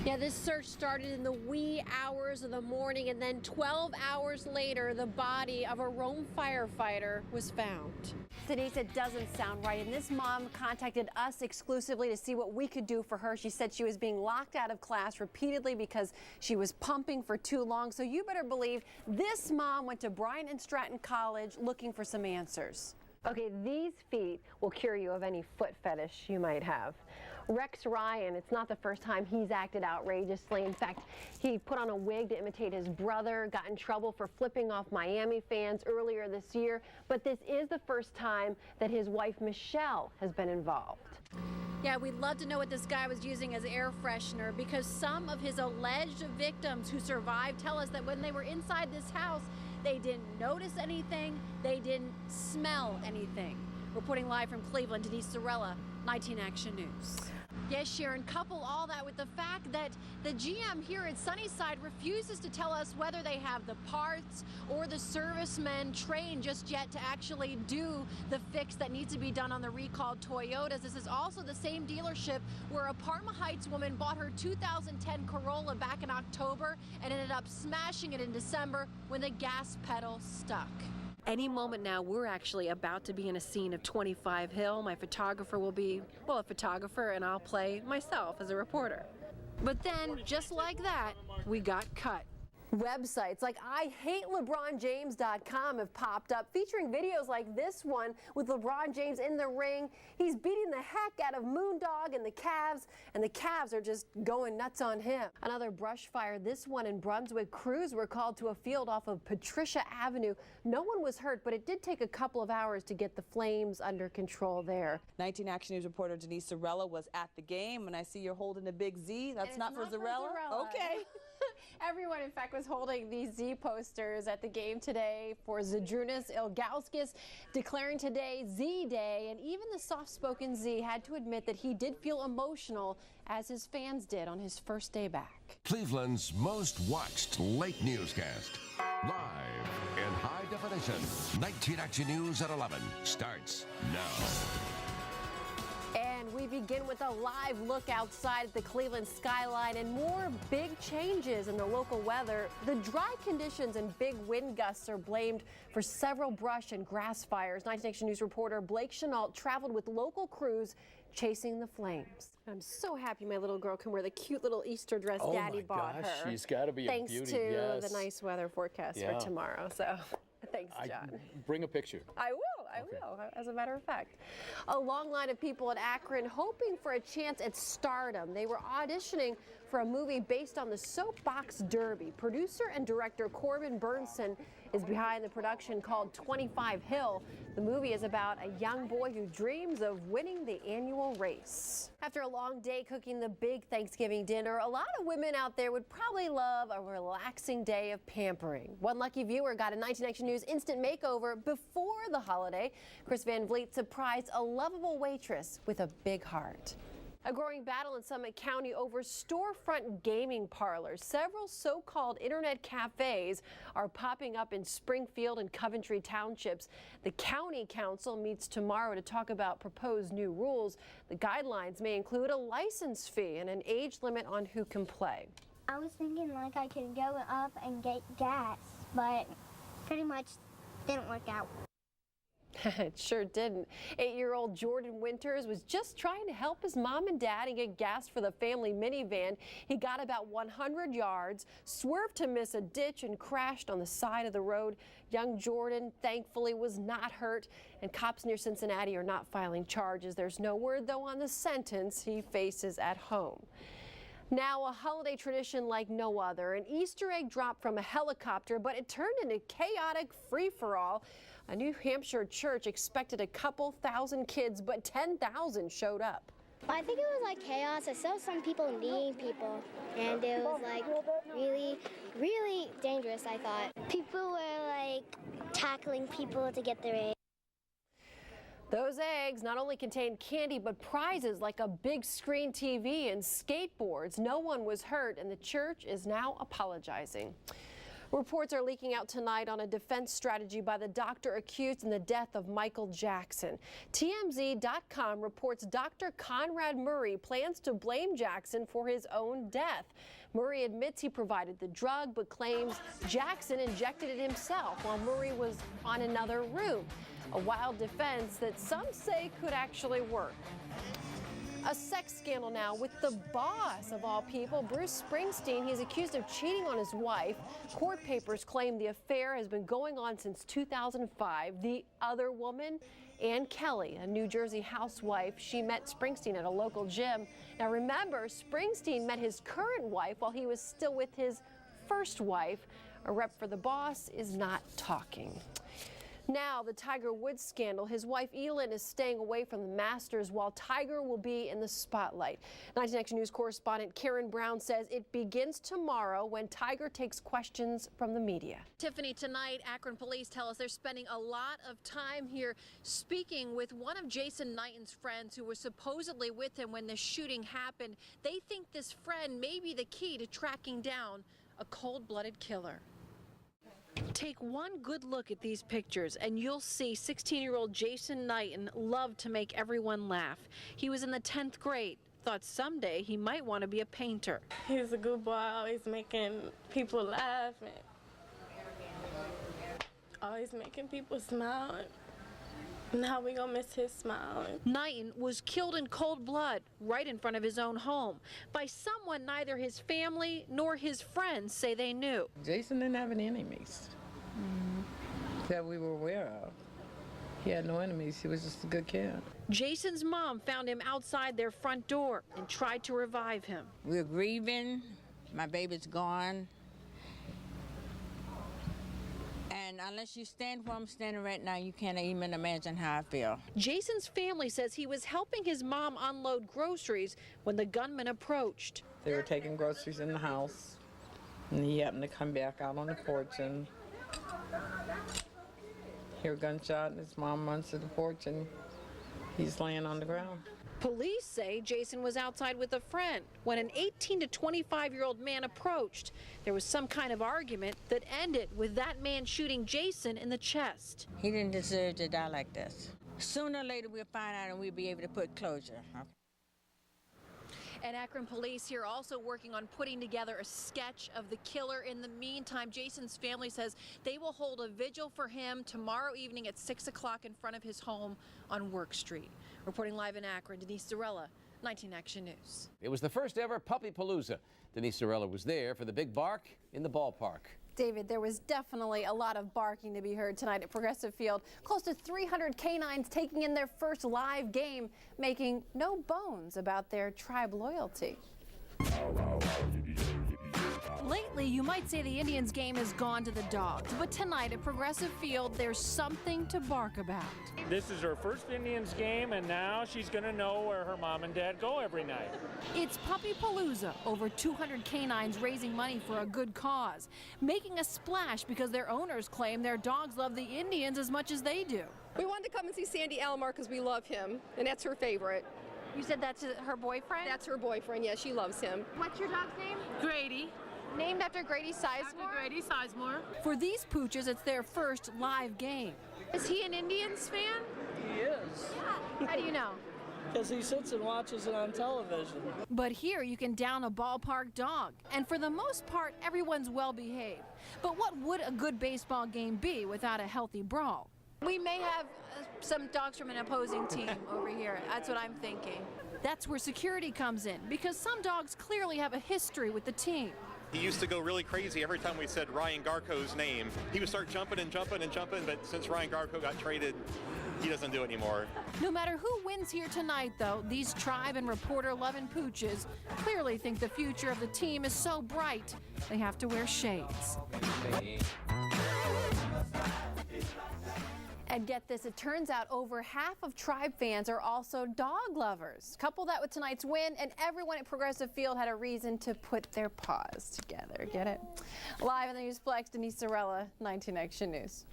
Yeah, this search started in the wee hours of the morning, and then 12 hours later, the body of a Rome firefighter was found. Denise, it doesn't sound right, and this mom contacted us exclusively to see what we could do for her. She said she was being locked out of class repeatedly because she was pumping for too long, so you better believe this mom went to Bryant and Stratton College looking for some answers. Okay, these feet will cure you of any foot fetish you might have. Rex Ryan, it's not the first time he's acted outrageously. In fact, he put on a wig to imitate his brother, got in trouble for flipping off Miami fans earlier this year, but this is the first time that his wife Michelle has been involved. Yeah, we'd love to know what this guy was using as air freshener, because some of his alleged victims who survived tell us that when they were inside this house, they didn't notice anything, they didn't smell anything. Reporting live from Cleveland, Denise Zarrella, 19 Action News. Yes, Sharon, couple all that with the fact that the GM here at Sunnyside refuses to tell us whether they have the parts or the servicemen trained just yet to actually do the fix that needs to be done on the recalled Toyotas. This is also the same dealership where a Parma Heights woman bought her 2010 Corolla back in October and ended up smashing it in December when the gas pedal stuck. Any moment now, we're actually about to be in a scene of 25 Hill. My photographer will be, well, a photographer, and I'll play myself as a reporter. But then, just like that, we got cut. Websites like IHateLeBronJames.com have popped up, featuring videos like this one with LeBron James in the ring. He's beating the heck out of Moondog and the Cavs are just going nuts on him. Another brush fire, this one in Brunswick. Crews were called to a field off of Patricia Avenue. No one was hurt, but it did take a couple of hours to get the flames under control there. 19 Action News reporter Denise Zarrella was at the game, and I see you're holding a big Z. That's not for Zarrella? Okay. Everyone, in fact, was holding these Z posters at the game today for Zydrunas Ilgauskas, declaring today Z Day, and even the soft-spoken Z had to admit that he did feel emotional, as his fans did on his first day back. Cleveland's most watched late newscast, live in high definition. 19 Action News at 11 starts now. And we begin with a live look outside at the Cleveland skyline and more big changes in the local weather. The dry conditions and big wind gusts are blamed for several brush and grass fires. 19 Action News reporter Blake Chenault traveled with local crews chasing the flames. I'm so happy my little girl can wear the cute little Easter dress Daddy bought her. She's got to be a beauty. Thanks to the nice weather forecast for tomorrow. So thanks, John. Bring a picture. I will, as a matter of fact. A long line of people at Akron hoping for a chance at stardom. They were auditioning for a movie based on the Soapbox Derby. Producer and director Corbin Burnson is behind the production called 25 Hill. The movie is about a young boy who dreams of winning the annual race. After a long day cooking the big Thanksgiving dinner, a lot of women out there would probably love a relaxing day of pampering. One lucky viewer got a 19 Action News instant makeover before the holiday. Chris Van Vliet surprised a lovable waitress with a big heart. A growing battle in Summit County over storefront gaming parlors. Several so-called internet cafes are popping up in Springfield and Coventry townships. The county council meets tomorrow to talk about proposed new rules. The guidelines may include a license fee and an age limit on who can play. I was thinking like I could go up and get gas, but pretty much didn't work out. It sure didn't. 8-year-old Jordan Winters was just trying to help his mom and dad and get gas for the family minivan. He got about 100 yards, swerved to miss a ditch, and crashed on the side of the road. Young Jordan, thankfully, was not hurt, and cops near Cincinnati are not filing charges. There's no word, though, on the sentence he faces at home. Now, a holiday tradition like no other. An Easter egg dropped from a helicopter, but it turned into chaotic free-for-all. A New Hampshire church expected a couple thousand kids, but 10,000 showed up. I think it was like chaos. I saw some people kneeing people, and it was like really, really dangerous, I thought. People were like tackling people to get their eggs. Those eggs not only contained candy, but prizes like a big screen TV and skateboards. No one was hurt, and the church is now apologizing. Reports are leaking out tonight on a defense strategy by the doctor accused in the death of Michael Jackson. TMZ.com reports Dr. Conrad Murray plans to blame Jackson for his own death. Murray admits he provided the drug, but claims Jackson injected it himself while Murray was on another room. A wild defense that some say could actually work. A sex scandal now with the boss of all people, Bruce Springsteen. He's accused of cheating on his wife. Court papers claim the affair has been going on since 2005. The other woman, Ann Kelly, a New Jersey housewife, she met Springsteen at a local gym. Now remember, Springsteen met his current wife while he was still with his first wife. A rep for the boss is not talking. Now, the Tiger Woods scandal. His wife, Elin, is staying away from the Masters while Tiger will be in the spotlight. 19 Action News correspondent Karen Brown says it begins tomorrow when Tiger takes questions from the media. Tiffany, tonight, Akron police tell us they're spending a lot of time here speaking with one of Jason Knighton's friends who was supposedly with him when the shooting happened. They think this friend may be the key to tracking down a cold-blooded killer. Take one good look at these pictures and you'll see 16-year-old Jason Knighton loved to make everyone laugh. He was in the 10th grade, thought someday he might want to be a painter. He's a good boy, always making people laugh and always making people smile. And how we gonna miss his smile? Knighton was killed in cold blood right in front of his own home by someone neither his family nor his friends say they knew. Jason didn't have any enemies that we were aware of. He had no enemies. He was just a good kid. Jason's mom found him outside their front door and tried to revive him. We're grieving. My baby's gone. And unless you stand where I'm standing right now, you can't even imagine how I feel. Jason's family says he was helping his mom unload groceries when the gunman approached. They were taking groceries in the house, and he happened to come back out on the porch and hear a gunshot, and his mom runs to the porch, and he's laying on the ground. Police say Jason was outside with a friend when an 18 to 25-year-old man approached. There was some kind of argument that ended with that man shooting Jason in the chest. He didn't deserve to die like this. Sooner or later we'll find out and we'll be able to put closure. And Akron police here also working on putting together a sketch of the killer. In the meantime, Jason's family says they will hold a vigil for him tomorrow evening at 6 o'clock in front of his home on Work Street. Reporting live in Akron, Denise Zarrella, 19 Action News. It was the first ever Puppy Palooza. Denise Zarrella was there for the big bark in the ballpark. David, there was definitely a lot of barking to be heard tonight at Progressive Field. Close to 300 canines taking in their first live game, making no bones about their tribe loyalty. Lately, you might say the Indians' game has gone to the dogs, but tonight at Progressive Field, there's something to bark about. This is her first Indians game, and now she's going to know where her mom and dad go every night. It's Puppy Palooza, over 200 canines raising money for a good cause, making a splash because their owners claim their dogs love the Indians as much as they do. We wanted to come and see Sandy Alomar because we love him, and that's her favorite. You said that's her boyfriend? That's her boyfriend, yeah, she loves him. What's your dog's name? Grady. Named after Grady Sizemore? After Grady Sizemore. For these pooches, it's their first live game. Is he an Indians fan? He is. Yeah. How do you know? Because he sits and watches it on television. But here you can down a ballpark dog, and for the most part, everyone's well behaved. But what would a good baseball game be without a healthy brawl? We may have some dogs from an opposing team over here. That's what I'm thinking. That's where security comes in, because some dogs clearly have a history with the team. He used to go really crazy every time we said Ryan Garco's name. He would start jumping and jumping and jumping, but since Ryan Garco got traded, he doesn't do it anymore. No matter who wins here tonight, though, these tribe and reporter-loving pooches clearly think the future of the team is so bright, they have to wear shades. And get this, it turns out over half of Tribe fans are also dog lovers. Couple that with tonight's win, and everyone at Progressive Field had a reason to put their paws together. Get it? Live in the Newsplex, Denise Zarrella, 19 Action News.